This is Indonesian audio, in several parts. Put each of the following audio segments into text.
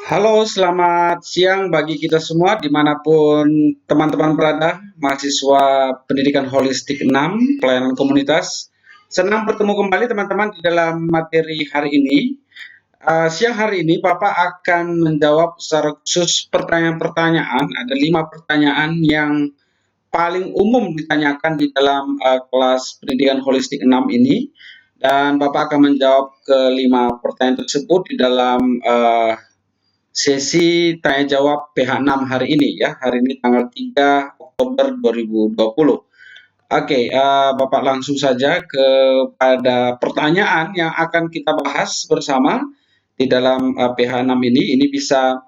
Halo, selamat siang bagi kita semua dimanapun teman-teman berada, mahasiswa pendidikan holistik 6 pelayanan komunitas. Senang bertemu kembali teman-teman di dalam materi hari ini. Siang hari ini Bapak akan menjawab secara khusus pertanyaan-pertanyaan. Ada 5 pertanyaan yang paling umum ditanyakan di dalam kelas pendidikan holistik 6 ini. Dan Bapak akan menjawab kelima pertanyaan tersebut di dalam sesi tanya jawab PH6 hari ini ya. Hari ini tanggal 3 Oktober 2020. Oke, Bapak langsung saja kepada pertanyaan yang akan kita bahas bersama di dalam PH6 ini. Ini bisa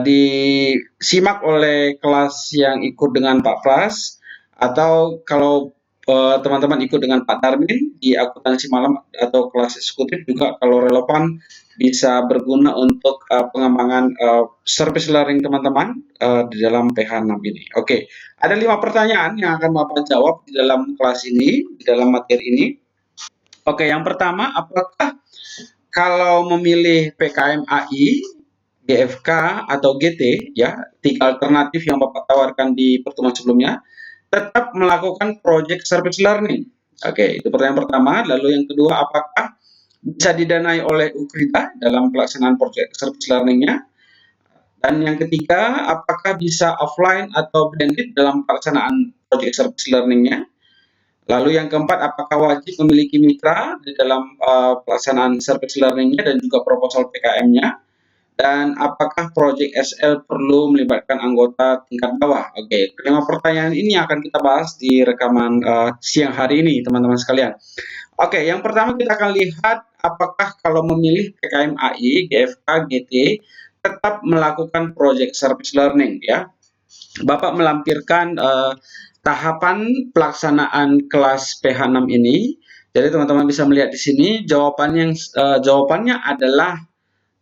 disimak oleh kelas yang ikut dengan Pak Pras, atau kalau teman-teman ikut dengan Pak Darmin di akuntansi malam atau kelas eksekutif juga kalau relevan bisa berguna untuk pengembangan service learning teman-teman di dalam PH6 ini. Oke, ada 5 pertanyaan yang akan Bapak jawab di dalam kelas ini, di dalam materi ini. Oke, yang pertama, apakah kalau memilih PKM AI, GFK atau GT, ya, 3 alternatif yang Bapak tawarkan di pertemuan sebelumnya, tetap melakukan project service learning? Oke, itu pertanyaan pertama. Lalu yang kedua, apakah bisa didanai oleh UKRIDA dalam pelaksanaan project service learning-nya? Dan yang ketiga, apakah bisa offline atau blended dalam pelaksanaan project service learning-nya? Lalu yang keempat, apakah wajib memiliki mitra di dalam pelaksanaan service learning-nya dan juga proposal PKM-nya? Dan apakah Project SL perlu melibatkan anggota tingkat bawah? Oke, kelima pertanyaan ini akan kita bahas di rekaman siang hari ini, teman-teman sekalian. Oke, yang pertama kita akan lihat apakah kalau memilih PKM AI, GFK, GT, tetap melakukan Project Service Learning ya. Bapak melampirkan tahapan pelaksanaan kelas PH6 ini. Jadi teman-teman bisa melihat di sini jawabannya adalah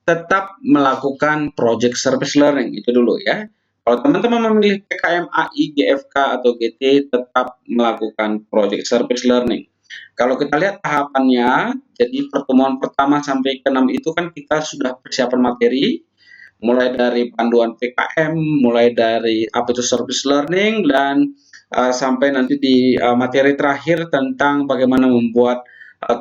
tetap melakukan project service learning itu dulu ya. Kalau teman-teman memilih PKM AI, GFK atau GT tetap melakukan project service learning. Kalau kita lihat tahapannya, jadi pertemuan pertama sampai ke-6 itu kan kita sudah persiapan materi, mulai dari panduan PKM, mulai dari apa itu service learning, dan sampai nanti di materi terakhir tentang bagaimana membuat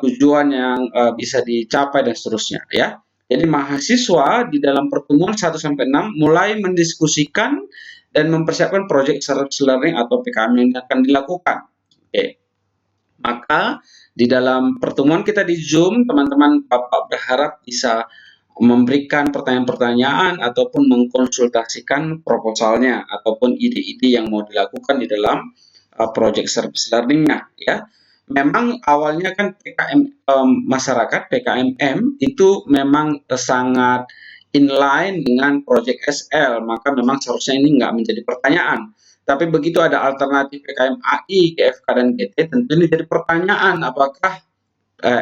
tujuan yang bisa dicapai dan seterusnya ya. Jadi mahasiswa di dalam pertemuan 1 sampai 6 mulai mendiskusikan dan mempersiapkan project service learning atau PKM yang akan dilakukan. Oke. Maka di dalam pertemuan kita di Zoom, teman-teman Bapak berharap bisa memberikan pertanyaan-pertanyaan ataupun mengkonsultasikan proposalnya ataupun ide-ide yang mau dilakukan di dalam project service learning-nya ya. Memang awalnya kan PKM masyarakat PKMM itu memang sangat inline dengan project SL, maka memang seharusnya ini nggak menjadi pertanyaan. Tapi begitu ada alternatif PKM AI, GFK, dan GT, tentu ini jadi pertanyaan apakah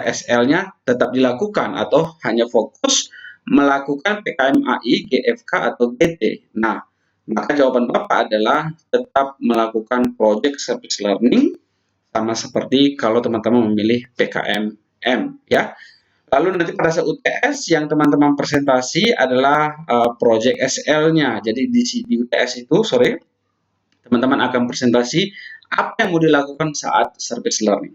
SL-nya tetap dilakukan atau hanya fokus melakukan PKM AI, GFK, atau GT. Nah, maka jawaban Bapak adalah tetap melakukan project service learning sama seperti kalau teman-teman memilih PKM-M ya. Lalu nanti pada saat UTS yang teman-teman presentasi adalah project SL-nya. Jadi di UTS itu sore teman-teman akan presentasi apa yang mau dilakukan saat service learning.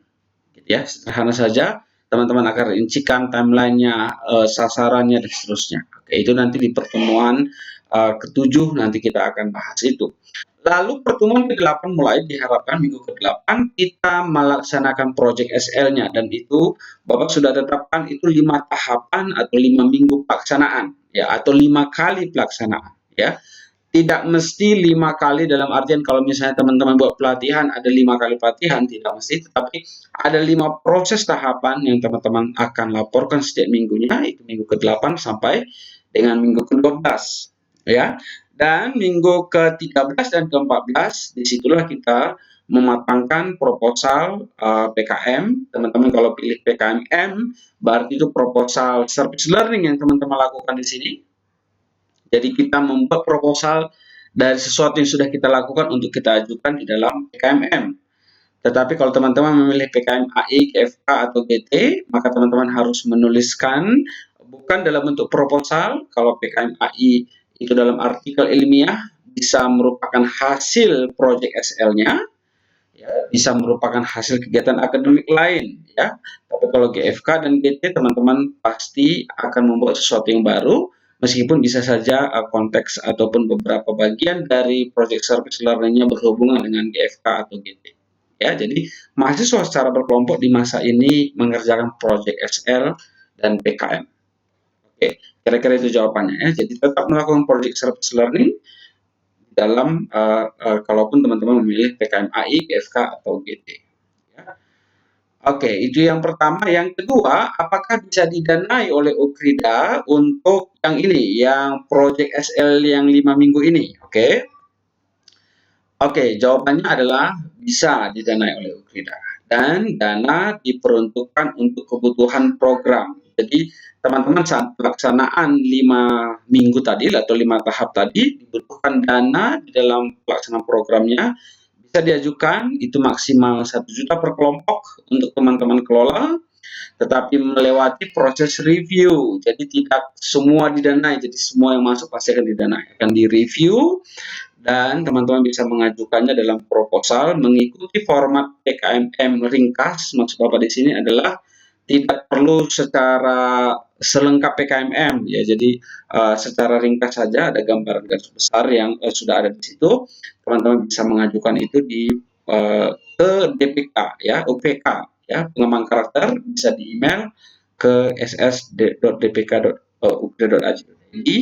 Ya, sederhana saja. Teman-teman akan rincikan timeline-nya, sasarannya, dan seterusnya. Oke, itu nanti di pertemuan ke-7 nanti kita akan bahas itu. Lalu pertemuan ke-8 mulai diharapkan minggu ke-8 kita melaksanakan project SL-nya, dan itu Bapak sudah tetapkan itu 5 tahapan atau 5 minggu pelaksanaan ya, atau 5 kali pelaksanaan ya. Tidak mesti 5 kali dalam artian kalau misalnya teman-teman buat pelatihan ada 5 kali pelatihan, tidak mesti, tetapi ada 5 proses tahapan yang teman-teman akan laporkan setiap minggunya, itu minggu ke-8 sampai dengan minggu ke-12 ya. Dan minggu ke-13 dan ke-14 disitulah kita mematangkan proposal PKM. Teman-teman kalau pilih PKM berarti itu proposal service learning yang teman-teman lakukan di sini. Jadi kita membuat proposal dari sesuatu yang sudah kita lakukan untuk kita ajukan di dalam PKMM. Tetapi kalau teman-teman memilih PKM AI, GFK, atau GT, maka teman-teman harus menuliskan bukan dalam bentuk proposal. Kalau PKMAI itu dalam artikel ilmiah bisa merupakan hasil proyek SL-nya, ya, bisa merupakan hasil kegiatan akademik lain, ya. Tapi kalau GFK dan GT, teman-teman pasti akan membuat sesuatu yang baru, meskipun bisa saja konteks ataupun beberapa bagian dari project service learning-nya berhubungan dengan GFK atau GT. Ya, jadi mahasiswa secara berkelompok di masa ini mengerjakan project SL dan PKM. Oke, kira-kira itu jawabannya ya. Jadi tetap melakukan project service learning dalam kalaupun teman-teman memilih PKMAI, GFK atau GT. Ya. Oke, itu yang pertama. Yang kedua, apakah bisa didanai oleh Ukrida untuk yang ini, yang Project SL yang 5 minggu ini? Oke, jawabannya adalah bisa didanai oleh Ukrida. Dan dana diperuntukkan untuk kebutuhan program. Jadi teman-teman saat pelaksanaan 5 minggu tadi atau 5 tahap tadi dibutuhkan dana di dalam pelaksanaan programnya, bisa diajukan itu maksimal 1 juta per kelompok untuk teman-teman kelola, tetapi melewati proses review. Jadi tidak semua didanai, jadi semua yang masuk pasti akan didanai, akan direview, dan teman-teman bisa mengajukannya dalam proposal mengikuti format PKMM ringkas. Maksud Bapak di sini adalah tidak perlu secara selengkap PKMM ya. Jadi secara ringkas saja, ada gambaran garis besar yang sudah ada di situ. Teman-teman bisa mengajukan itu di ke DPK ya, UPK ya, pengembang karakter, bisa di email ke ss.dpk.ukd.aj. Jadi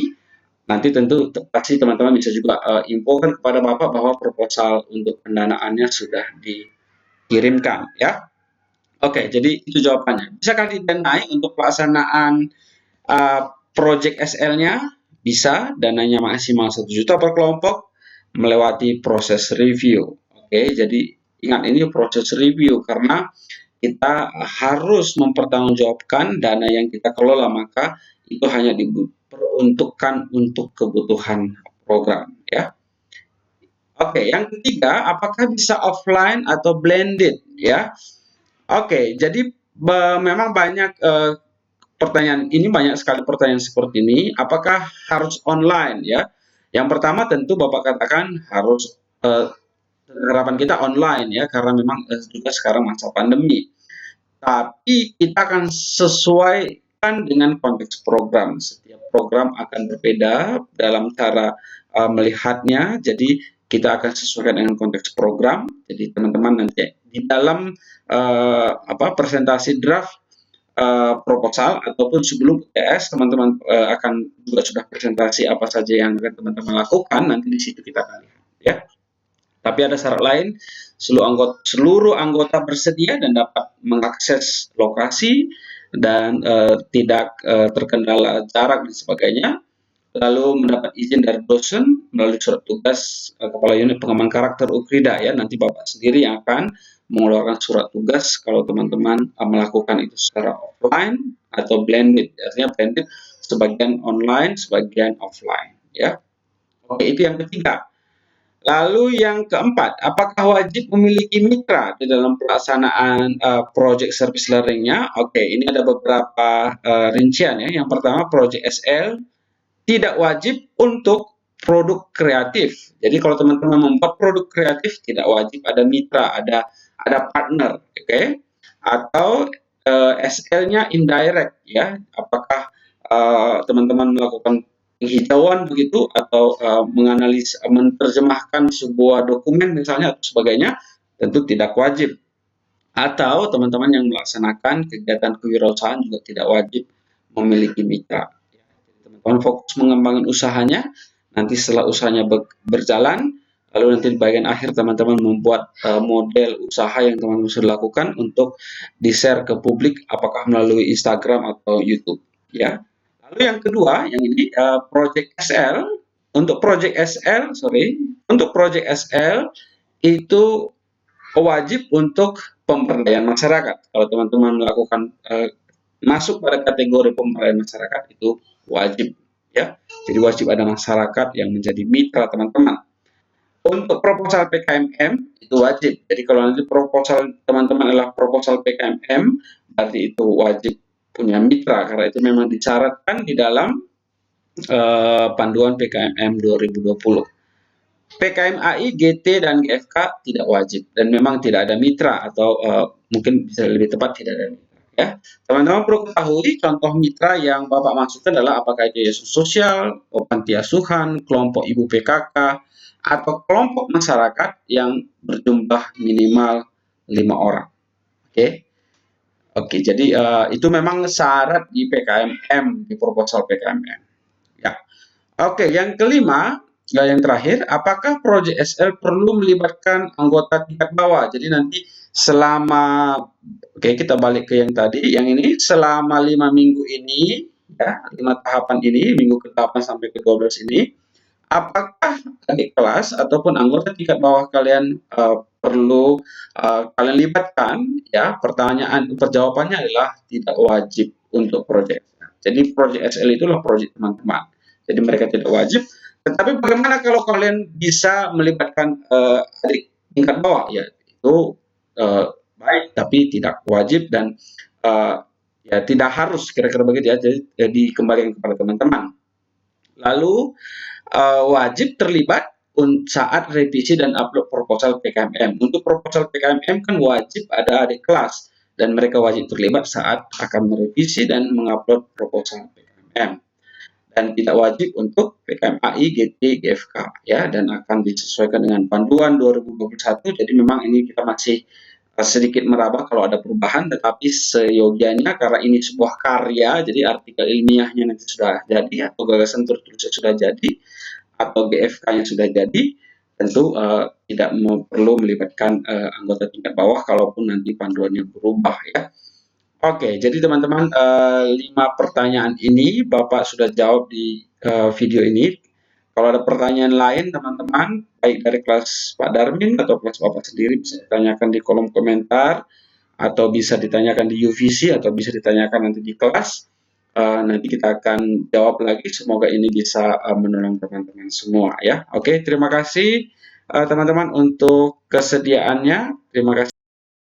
nanti tentu pasti teman-teman bisa juga infokan kepada Bapak bahwa proposal untuk pendanaannya sudah dikirimkan ya. Oke, jadi itu jawabannya. Bisakah didanai untuk pelaksanaan project SL-nya? Bisa, dananya maksimal 1 juta per kelompok melewati proses review. Oke, jadi ingat ini proses review karena kita harus mempertanggungjawabkan dana yang kita kelola, maka itu hanya diperuntukkan untuk kebutuhan program ya. Oke, yang ketiga, apakah bisa offline atau blended ya? Oke, jadi memang banyak pertanyaan ini, banyak sekali pertanyaan seperti ini. Apakah harus online ya? Yang pertama tentu Bapak katakan harus harapan kita online ya, karena memang juga sekarang masa pandemi. Tapi kita akan sesuaikan dengan konteks program. Setiap program akan berbeda dalam cara melihatnya. Jadi kita akan sesuaikan dengan konteks program. Jadi teman-teman nanti di dalam presentasi draft proposal ataupun sebelum UTS, teman-teman akan juga sudah presentasi apa saja yang akan teman-teman lakukan. Nanti di situ kita akan lihat ya. Tapi ada syarat lain, seluruh anggota bersedia dan dapat mengakses lokasi dan tidak terkendala jarak dan sebagainya. Lalu mendapat izin dari dosen melalui surat tugas Kepala Unit Pengembangan Karakter Ukrida ya. Nanti Bapak sendiri yang akan mengeluarkan surat tugas kalau teman-teman melakukan itu secara offline atau blended. Artinya blended, sebagian online, sebagian offline ya. Oke, itu yang ketiga. Lalu yang keempat, apakah wajib memiliki mitra di dalam pelaksanaan project service learning-nya? Oke, ini ada beberapa rincian ya. Yang pertama, project SL tidak wajib untuk produk kreatif. Jadi kalau teman-teman membuat produk kreatif tidak wajib ada mitra, ada partner, oke? Atau SL-nya indirect ya. Apakah teman-teman melakukan penghijauan begitu atau menganalisis, menerjemahkan sebuah dokumen misalnya atau sebagainya, tentu tidak wajib. Atau teman-teman yang melaksanakan kegiatan kewirausahaan juga tidak wajib memiliki mitra. Teman-teman fokus mengembangkan usahanya, nanti setelah usahanya berjalan, lalu nanti di bagian akhir teman-teman membuat model usaha yang teman-teman sudah lakukan untuk di-share ke publik, apakah melalui Instagram atau YouTube ya. Lalu yang kedua, yang ini Project SL. Untuk Project SL itu wajib untuk pemberdayaan masyarakat. Kalau teman-teman melakukan masuk pada kategori pemberdayaan masyarakat itu wajib ya. Jadi wajib ada masyarakat yang menjadi mitra teman-teman. Untuk proposal PKMM itu wajib. Jadi kalau nanti proposal teman-teman adalah proposal PKMM, berarti itu wajib punya mitra, karena itu memang disyaratkan di dalam panduan PKMM 2020. PKM AI, GT, dan GFK tidak wajib dan memang tidak ada mitra atau mungkin bisa lebih tepat tidak ada mitra. Ya, teman-teman perlu ketahui contoh mitra yang Bapak maksudkan adalah apakah itu yayasan sosial, panti asuhan, kelompok ibu PKK, atau kelompok masyarakat yang berjumlah minimal 5 orang. Oke, oke. Jadi itu memang syarat di PKMM, di proposal PKMM. Ya. Oke, yang kelima, yang terakhir, apakah proyek SL perlu melibatkan anggota tingkat bawah? Jadi nanti selama, oke kita balik ke yang tadi, yang ini selama 5 minggu ini, ya 5 tahapan ini, minggu ke-8 sampai ke-12 ini, apakah adik kelas ataupun anggota tingkat bawah kalian perlu kalian libatkan? Ya, jawabannya adalah tidak wajib untuk proyek. Jadi proyek SL itulah proyek teman-teman. Jadi mereka tidak wajib. Tetapi bagaimana kalau kalian bisa melibatkan adik tingkat bawah? Ya, itu baik, tapi tidak wajib dan ya tidak harus kira-kira begitu ya. Jadi kembali kepada teman-teman. Lalu wajib terlibat saat revisi dan upload proposal PKMM. Untuk proposal PKMM kan wajib ada adik kelas dan mereka wajib terlibat saat akan merevisi dan mengupload proposal PKMM. Dan tidak wajib untuk PKMAI, GT, GFK ya, dan akan disesuaikan dengan panduan 2021. Jadi memang ini kita masih sedikit meraba kalau ada perubahan, tetapi seyogianya karena ini sebuah karya, jadi artikel ilmiahnya nanti sudah jadi atau gagasan tertulisnya sudah jadi atau GFK-nya sudah jadi, tentu tidak perlu melibatkan anggota tingkat bawah kalaupun nanti panduannya berubah ya. Oke, jadi teman-teman 5 pertanyaan ini Bapak sudah jawab di video ini. Kalau ada pertanyaan lain teman-teman, baik dari kelas Pak Darmin atau kelas Bapak sendiri bisa ditanyakan di kolom komentar atau bisa ditanyakan di UVC atau bisa ditanyakan nanti di kelas. Nanti kita akan jawab lagi. Semoga ini bisa menolong teman-teman semua ya. Oke, terima kasih teman-teman untuk kesediaannya. Terima kasih.